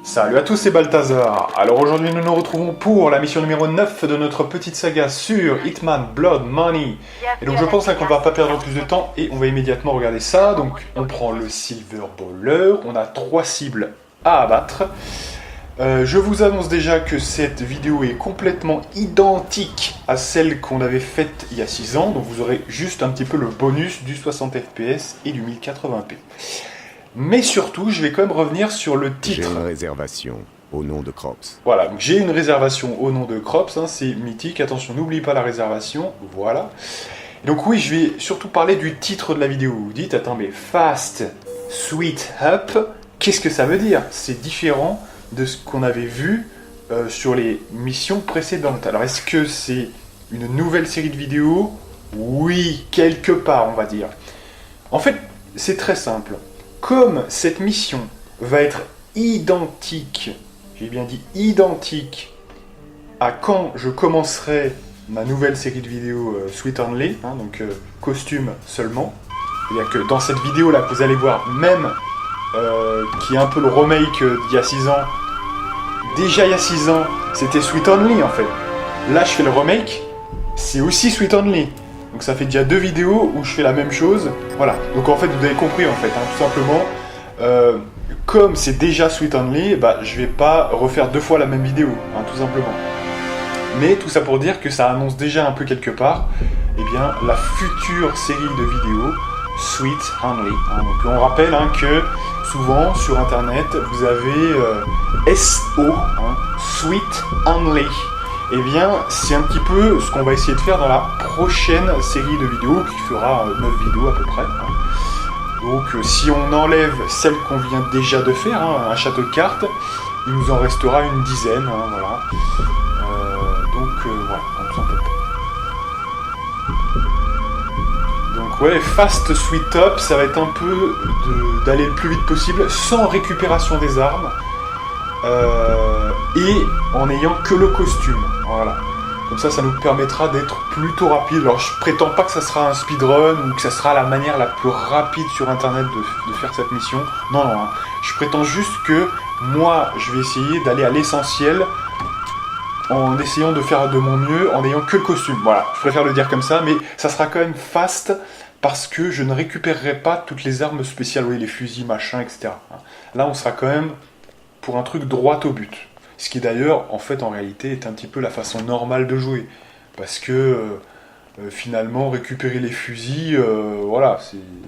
Salut à tous, c'est Balthazar. Alors aujourd'hui nous nous retrouvons pour la mission numéro 9 de notre petite saga sur Hitman Blood Money. Et donc je pense là qu'on va pas perdre plus de temps et on va immédiatement regarder ça. Donc on prend le Silver Bowler, on a 3 cibles à abattre. Je vous annonce déjà que cette vidéo est complètement identique à celle qu'on avait faite il y a 6 ans. Donc vous aurez juste un petit peu le bonus du 60 fps et du 1080p. Mais surtout, je vais quand même revenir sur le titre. J'ai une réservation au nom de Crops. Voilà, donc j'ai une réservation au nom de Crops, hein, c'est mythique. Attention, n'oublie pas la réservation, voilà. Et donc oui, je vais surtout parler du titre de la vidéo. Vous dites, attends, mais Fast Sweet Up, qu'est-ce que ça veut dire? C'est différent de ce qu'on avait vu sur les missions précédentes. Alors, est-ce que c'est une nouvelle série de vidéos? Oui, quelque part, on va dire. En fait, c'est très simple. Comme cette mission va être identique, j'ai bien dit identique, à quand je commencerai ma nouvelle série de vidéos Sweet Only, hein, donc costume seulement, c'est-à-dire que dans cette vidéo là que vous allez voir, même qui est un peu le remake d'il y a 6 ans, déjà il y a 6 ans c'était Sweet Only en fait, là je fais le remake, c'est aussi Sweet Only. Donc ça fait déjà 2 vidéos où je fais la même chose. Voilà. Donc en fait, vous avez compris en fait, hein, tout simplement. Comme c'est déjà Sweet Only, bah, je vais pas refaire 2 fois la même vidéo, hein, tout simplement. Mais tout ça pour dire que ça annonce déjà un peu quelque part, eh bien, la future série de vidéos Sweet Only. Hein. Donc on rappelle hein, que souvent sur Internet, vous avez SO, hein, Sweet Only. Eh bien, c'est un petit peu ce qu'on va essayer de faire dans la prochaine série de vidéos, qui fera 9 vidéos à peu près. Hein. Donc, si on enlève celle qu'on vient déjà de faire, hein, un château de cartes, il nous en restera une dizaine. Hein, voilà. Voilà, tout simplement. Donc, ouais, Fast Sweet Up, ça va être un peu d'aller le plus vite possible, sans récupération des armes. Et en n'ayant que le costume, voilà. Comme ça nous permettra d'être plutôt rapide. Alors je prétends pas que ça sera un speedrun ou que ça sera la manière la plus rapide sur internet de faire cette mission. Non, non, hein. Je prétends juste que moi je vais essayer d'aller à l'essentiel en essayant de faire de mon mieux en n'ayant que le costume. Voilà, je préfère le dire comme ça, mais ça sera quand même fast parce que je ne récupérerai pas toutes les armes spéciales, oui, les fusils, machin, etc. Là on sera quand même pour un truc droit au but. Ce qui d'ailleurs, en fait, en réalité, est un petit peu la façon normale de jouer. Parce que, finalement, récupérer les fusils, voilà,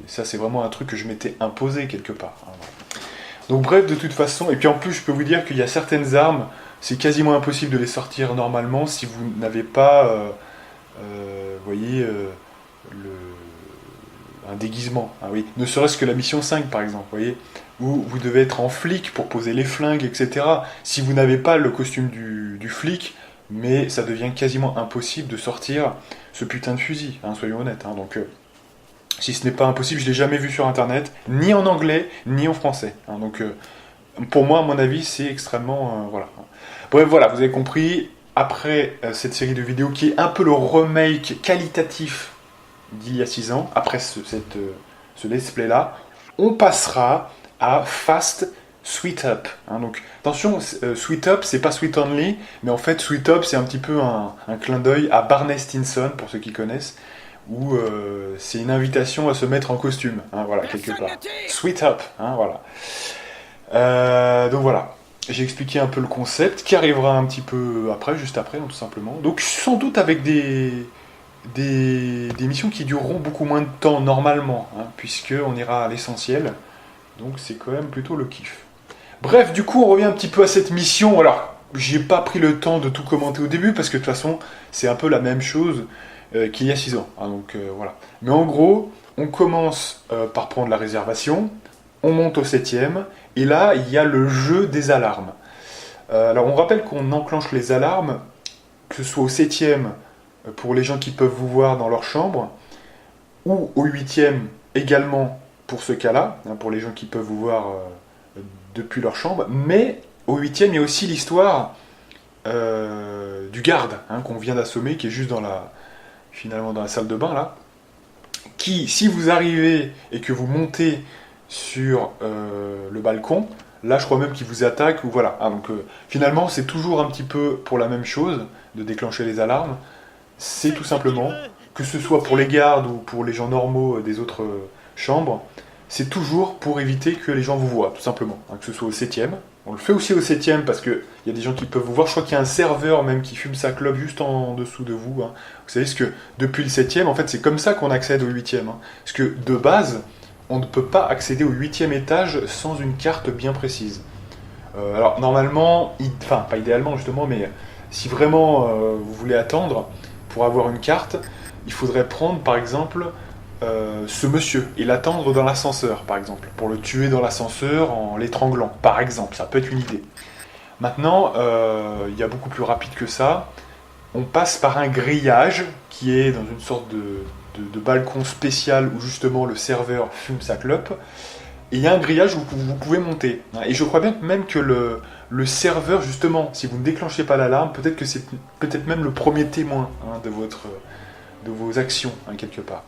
ça c'est vraiment un truc que je m'étais imposé quelque part. Hein. Donc bref, de toute façon, et puis en plus, je peux vous dire qu'il y a certaines armes, c'est quasiment impossible de les sortir normalement si vous n'avez pas, vous voyez, un déguisement. Hein, oui. Ne serait-ce que la mission 5, par exemple, vous voyez, où vous devez être en flic pour poser les flingues, etc. Si vous n'avez pas le costume du flic, mais ça devient quasiment impossible de sortir ce putain de fusil, hein, soyons honnêtes. Hein. Donc, si ce n'est pas impossible, je ne l'ai jamais vu sur Internet, ni en anglais, ni en français. Hein. Donc, pour moi, à mon avis, c'est extrêmement... voilà. Bref, voilà, vous avez compris. Après cette série de vidéos qui est un peu le remake qualitatif d'il y a 6 ans, après ce let's play là, on passera à Fast Sweet Up. Hein, donc attention, Sweet Up c'est pas Sweet Only, mais en fait Sweet Up c'est un petit peu un clin d'œil à Barney Stinson pour ceux qui connaissent, où c'est une invitation à se mettre en costume. Hein, voilà, quelque part. Sweet Up, hein, voilà. Donc voilà. J'ai expliqué un peu le concept qui arrivera un petit peu après, juste après, donc, tout simplement. Donc sans doute avec des missions qui dureront beaucoup moins de temps normalement, hein, puisqu'on ira à l'essentiel. Donc c'est quand même plutôt le kiff. Bref, du coup, on revient un petit peu à cette mission. Alors, j'ai pas pris le temps de tout commenter au début, parce que de toute façon, c'est un peu la même chose qu'il y a 6 ans. Hein, donc voilà. Mais en gros, on commence par prendre la réservation, on monte au 7ème, et là, il y a le jeu des alarmes. Alors, on rappelle qu'on enclenche les alarmes, que ce soit au 7ème, pour les gens qui peuvent vous voir dans leur chambre, ou au 8ème également pour ce cas-là, hein, pour les gens qui peuvent vous voir depuis leur chambre, mais au 8ème, il y a aussi l'histoire du garde hein, qu'on vient d'assommer, qui est juste finalement dans la salle de bain, là, qui, si vous arrivez et que vous montez sur le balcon, Là, je crois même qu'il vous attaque, ou voilà. Ah, donc, finalement, c'est toujours un petit peu pour la même chose, de déclencher les alarmes. C'est tout simplement, que ce soit pour les gardes ou pour les gens normaux des autres chambres, c'est toujours pour éviter que les gens vous voient, tout simplement. Hein, que ce soit au 7e. On le fait aussi au 7e parce qu'il y a des gens qui peuvent vous voir. Je crois qu'il y a un serveur même qui fume sa clope juste en dessous de vous. Hein. Vous savez, que depuis le 7e, en fait, c'est comme ça qu'on accède au 8e. Hein. Parce que de base, on ne peut pas accéder au 8e étage sans une carte bien précise. Alors, normalement, enfin, pas idéalement justement, mais si vraiment vous voulez attendre pour avoir une carte, il faudrait prendre par exemple ce monsieur et l'attendre dans l'ascenseur, par exemple, pour le tuer dans l'ascenseur en l'étranglant, par exemple, ça peut être une idée. Maintenant, il y a beaucoup plus rapide que ça. On passe par un grillage qui est dans une sorte de balcon spécial où justement le serveur fume sa clope. Et il y a un grillage où vous pouvez monter. Et je crois bien même que le serveur, justement, si vous ne déclenchez pas l'alarme, peut-être que c'est peut-être même le premier témoin de vos actions, hein, quelque part.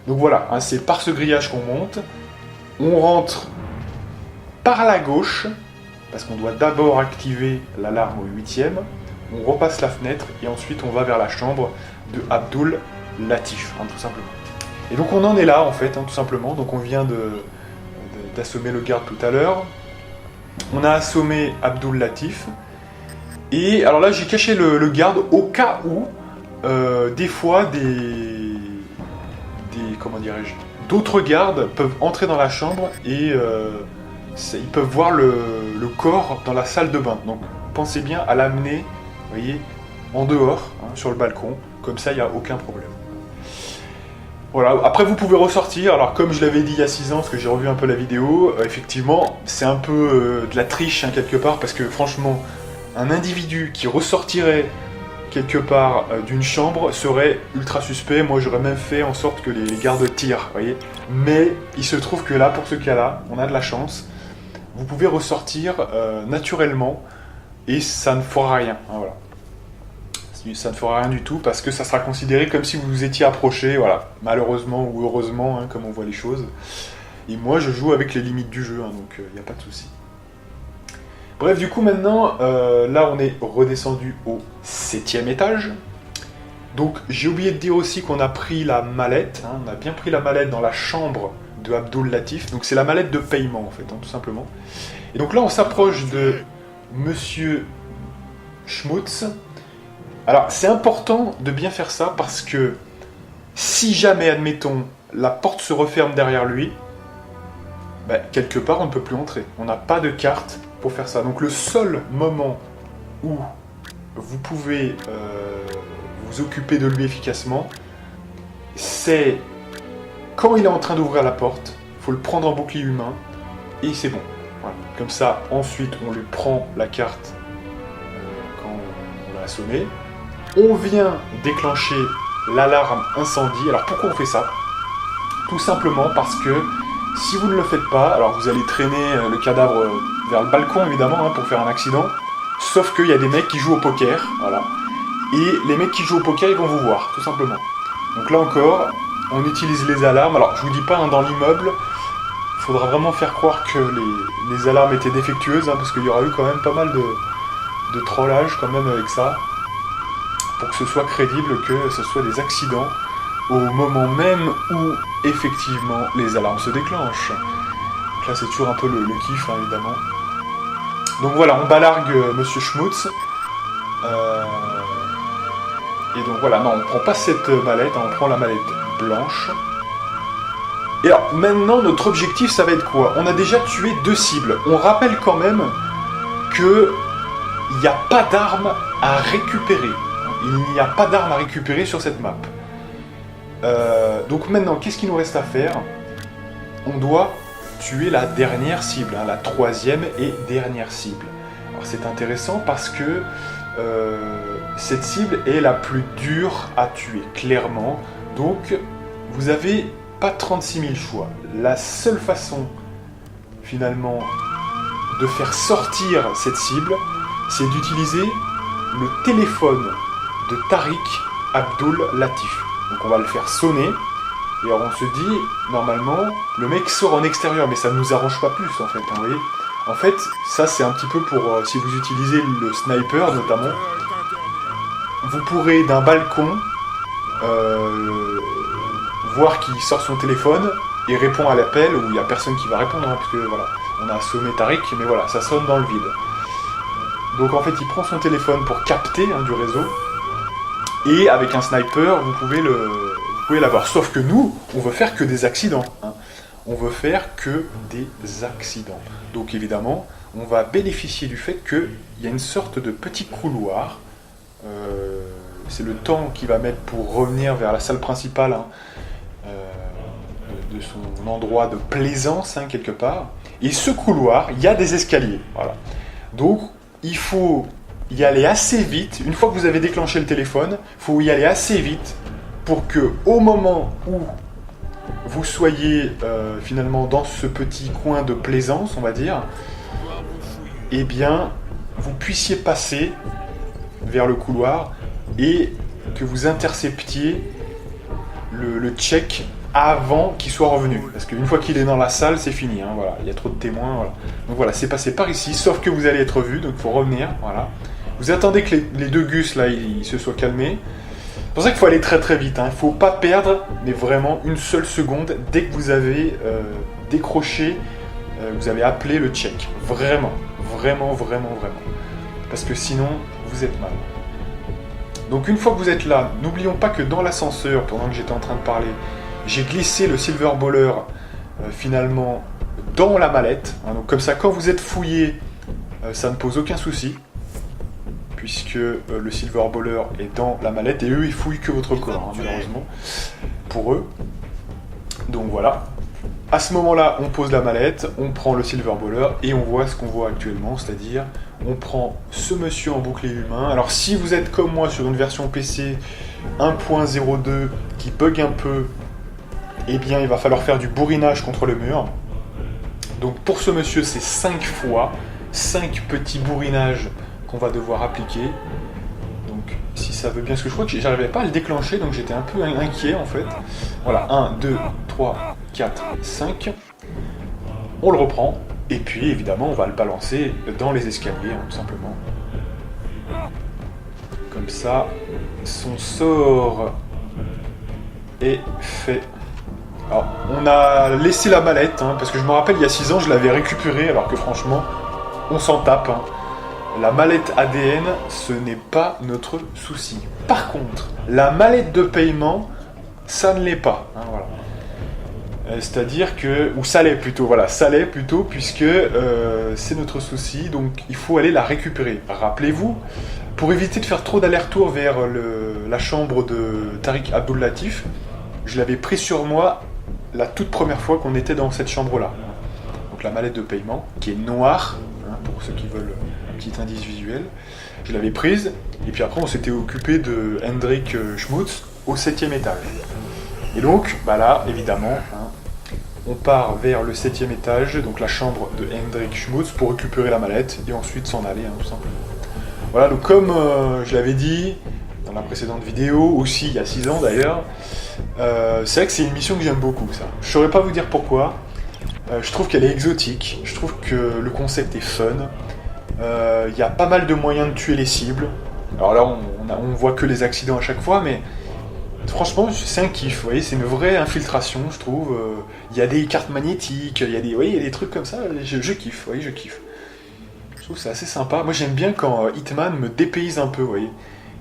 Donc voilà, hein, c'est par ce grillage qu'on monte. On rentre par la gauche, parce qu'on doit d'abord activer l'alarme au 8e. On repasse la fenêtre et ensuite on va vers la chambre de Abdul Latif, hein, tout simplement. Et donc on en est là, en fait, hein, tout simplement. Donc on vient d'assommer le garde tout à l'heure. On a assommé Abdul Latif. Et alors là, j'ai caché le garde au cas où, des fois, comment dirais-je, d'autres gardes peuvent entrer dans la chambre et ils peuvent voir le corps dans la salle de bain. Donc pensez bien à l'amener, vous voyez, en dehors, hein, sur le balcon. Comme ça, il n'y a aucun problème. Voilà, après vous pouvez ressortir. Alors comme je l'avais dit il y a 6 ans, parce que j'ai revu un peu la vidéo, effectivement, c'est un peu de la triche, hein, quelque part, parce que franchement, un individu qui ressortirait quelque part d'une chambre serait ultra suspect. Moi j'aurais même fait en sorte que les gardes tirent, vous voyez. Mais il se trouve que là, pour ce cas-là, on a de la chance. Vous pouvez ressortir naturellement et ça ne fera rien, hein, voilà. Ça ne fera rien du tout parce que ça sera considéré comme si vous vous étiez approché, voilà, malheureusement ou heureusement, hein, comme on voit les choses. Et moi je joue avec les limites du jeu, hein, donc il n'y a pas de souci. Bref, du coup maintenant, là on est redescendu au 7e étage. Donc j'ai oublié de dire aussi qu'on a pris la mallette, hein, on a bien pris la mallette dans la chambre de Abdul Latif. Donc c'est la mallette de paiement en fait, hein, tout simplement. Et donc là on s'approche de Monsieur Schmutz. Alors, c'est important de bien faire ça parce que si jamais, admettons, la porte se referme derrière lui, ben, quelque part, on ne peut plus entrer. On n'a pas de carte pour faire ça. Donc, le seul moment où vous pouvez vous occuper de lui efficacement, c'est quand il est en train d'ouvrir la porte. Il faut le prendre en bouclier humain et c'est bon. Voilà. Comme ça, ensuite, on lui prend la carte quand on l'a assommé. On vient déclencher l'alarme incendie. Alors pourquoi on fait ça? Tout simplement parce que si vous ne le faites pas, alors vous allez traîner le cadavre vers le balcon évidemment, hein, pour faire un accident. Sauf qu'il y a des mecs qui jouent au poker, voilà. Et les mecs qui jouent au poker, ils vont vous voir, tout simplement. Donc là encore, on utilise les alarmes. Alors je vous dis pas, hein, dans l'immeuble, il faudra vraiment faire croire que les alarmes étaient défectueuses, hein, parce qu'il y aura eu quand même pas mal de trollage quand même avec ça. Pour que ce soit crédible, que ce soit des accidents au moment même où effectivement les alarmes se déclenchent. Donc là c'est toujours un peu le kiff, hein, évidemment. Donc voilà, on balargue Monsieur Schmutz. Et donc voilà, non, on ne prend pas cette mallette, hein, on prend la mallette blanche. Et alors maintenant notre objectif ça va être quoi? On a déjà tué 2 cibles. On rappelle quand même que il n'y a pas d'armes à récupérer. Il n'y a pas d'armes à récupérer sur cette map. Donc maintenant, qu'est-ce qu'il nous reste à faire? On doit tuer la dernière cible, hein, la 3e et dernière cible. Alors c'est intéressant parce que cette cible est la plus dure à tuer, clairement. Donc vous n'avez pas 36 000 choix. La seule façon, finalement, de faire sortir cette cible, c'est d'utiliser le téléphone de Tariq Abdul Latif. Donc on va le faire sonner, et alors on se dit, normalement, le mec sort en extérieur, mais ça ne nous arrange pas plus en fait, hein, vous voyez. En fait, ça c'est un petit peu pour si vous utilisez le sniper notamment, vous pourrez d'un balcon voir qu'il sort son téléphone et répond à l'appel, où il n'y a personne qui va répondre, hein, parce que voilà, on a assommé Tariq, mais voilà, ça sonne dans le vide. Donc en fait, il prend son téléphone pour capter du réseau, et avec un sniper, vous pouvez l'avoir. Sauf que nous, on veut faire que des accidents. Hein. On veut faire que des accidents. Donc évidemment, on va bénéficier du fait qu'il y a une sorte de petit couloir. C'est le temps qu'il va mettre pour revenir vers la salle principale, hein, de son endroit de plaisance, hein, quelque part. Et ce couloir, il y a des escaliers. Voilà. Donc, il faut y aller assez vite. Une fois que vous avez déclenché le téléphone, il faut y aller assez vite pour que, au moment où vous soyez finalement dans ce petit coin de plaisance, on va dire, eh bien, vous puissiez passer vers le couloir et que vous interceptiez le check avant qu'il soit revenu. Parce qu'une fois qu'il est dans la salle, c'est fini. Hein, voilà. Il y a trop de témoins. Voilà. Donc voilà, c'est passé par ici, sauf que vous allez être vu, donc il faut revenir. Voilà. Vous attendez que les deux gus là, ils se soient calmés. C'est pour ça qu'il faut aller très très vite. Hein. Il ne faut pas perdre, mais vraiment une seule seconde dès que vous avez décroché, vous avez appelé le check. Vraiment, vraiment, vraiment, vraiment. Parce que sinon, vous êtes mal. Donc une fois que vous êtes là, n'oublions pas que dans l'ascenseur, pendant que j'étais en train de parler, j'ai glissé le silver baller finalement dans la mallette. Hein, donc comme ça, quand vous êtes fouillé, ça ne pose aucun souci, puisque le silver baller est dans la mallette et eux, ils fouillent que votre corps, hein, malheureusement, pour eux. Donc voilà. À ce moment-là, on pose la mallette, on prend le silver baller et on voit ce qu'on voit actuellement, c'est-à-dire on prend ce monsieur en bouclier humain. Alors si vous êtes comme moi sur une version PC 1.02 qui bug un peu, eh bien il va falloir faire du bourrinage contre le mur. Donc pour ce monsieur, c'est 5 fois, 5 petits bourrinages qu'on va devoir appliquer. Donc si ça veut bien, ce que je crois que j'arrivais pas à le déclencher, donc j'étais un peu inquiet en fait. Voilà, 1, 2, 3, 4, 5. On le reprend. Et puis, évidemment, on va le balancer dans les escaliers, hein, tout simplement. Comme ça, son sort est fait. Alors, on a laissé la mallette, hein, parce que je me rappelle, il y a 6 ans, je l'avais récupérée, alors que franchement, on s'en tape. Hein. La mallette ADN, ce n'est pas notre souci. Par contre, la mallette de paiement, ça ne l'est pas. Hein, voilà. C'est-à-dire que, ou ça l'est plutôt, voilà, ça l'est plutôt, puisque c'est notre souci, donc il faut aller la récupérer. Rappelez-vous, pour éviter de faire trop d'allers-retours vers la chambre de Tariq Abdul-Latif, je l'avais pris sur moi la toute première fois qu'on était dans cette chambre-là. Donc la mallette de paiement, qui est noire, hein, pour ceux qui veulent un petit indice visuel, je l'avais prise, et puis après on s'était occupé de Hendrik Schmutz au 7e étage. Et donc, bah là, évidemment, hein, on part vers le 7e étage, donc la chambre de Hendrik Schmutz, pour récupérer la mallette et ensuite s'en aller, hein, tout simplement. Voilà, donc comme je l'avais dit dans la précédente vidéo, aussi il y a 6 ans d'ailleurs, c'est vrai que c'est une mission que j'aime beaucoup, ça. Je ne saurais pas vous dire pourquoi. Je trouve qu'elle est exotique, je trouve que le concept est fun. Il y a pas mal de moyens de tuer les cibles. Alors là, on voit que les accidents à chaque fois, mais franchement, c'est un kiff, vous voyez, c'est une vraie infiltration, je trouve. Il y a des cartes magnétiques, il y a des trucs comme ça, je kiffe, vous voyez, je kiffe. Je trouve que c'est assez sympa. Moi, j'aime bien quand Hitman me dépayse un peu, vous voyez.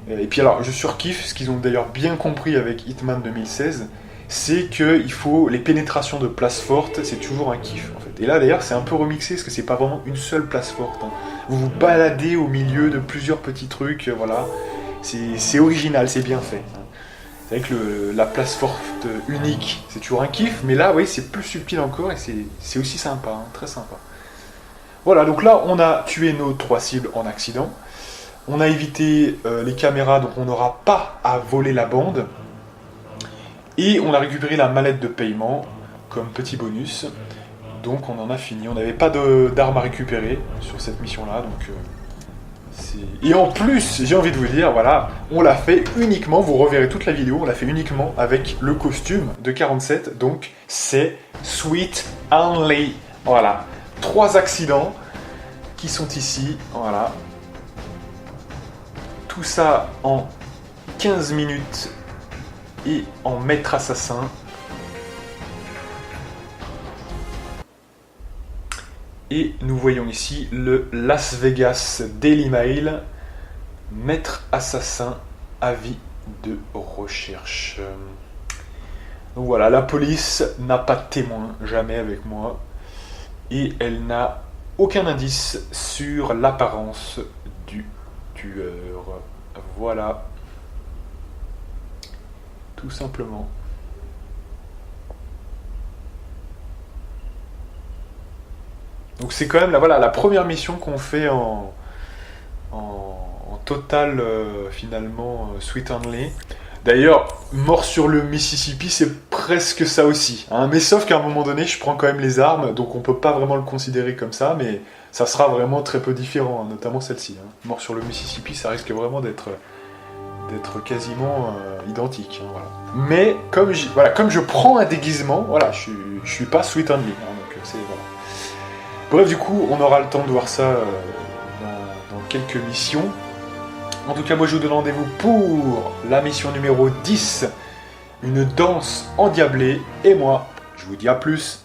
Et puis alors, je surkiffe, ce qu'ils ont d'ailleurs bien compris avec Hitman 2016, c'est qu'il faut les pénétrations de place forte, c'est toujours un kiff, en fait. Et là, d'ailleurs, c'est un peu remixé, parce que c'est pas vraiment une seule place forte. Hein. Vous vous baladez au milieu de plusieurs petits trucs, voilà. C'est original, c'est bien fait. Hein. C'est vrai que la place forte unique, c'est toujours un kiff, mais là, oui, c'est plus subtil encore et c'est aussi sympa, hein, très sympa. Voilà, donc là, on a tué nos 3 cibles en accident. On a évité les caméras, donc on n'aura pas à voler la bande. Et on a récupéré la mallette de paiement comme petit bonus. Donc on en a fini. On n'avait pas d'armes à récupérer sur cette mission-là, donc... Et en plus, j'ai envie de vous dire, voilà, on l'a fait uniquement, vous reverrez toute la vidéo, on l'a fait uniquement avec le costume de 47, donc c'est Sweet Only. Voilà, 3 accidents, qui sont ici. Voilà. Tout ça en 15 minutes et en maître assassin. Et nous voyons ici le Las Vegas Daily Mail, maître assassin, avis de recherche. Donc voilà, la police n'a pas de témoin, jamais avec moi, et elle n'a aucun indice sur l'apparence du tueur. Voilà, tout simplement. Donc c'est quand même la première mission qu'on fait en total finalement Sweet Handley. D'ailleurs, Mort sur le Mississippi, c'est presque ça aussi. Hein. Mais sauf qu'à un moment donné, je prends quand même les armes, donc on peut pas vraiment le considérer comme ça, mais ça sera vraiment très peu différent, hein, notamment celle-ci. Hein. Mort sur le Mississippi, ça risque vraiment d'être quasiment identique. Hein, voilà. Mais comme je prends un déguisement, voilà, je suis pas Sweet Handley. Hein, donc c'est voilà. Bref, du coup, on aura le temps de voir ça dans quelques missions. En tout cas, moi je vous donne rendez-vous pour la mission numéro 10, une danse endiablée. Et moi, je vous dis à plus.